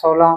16۔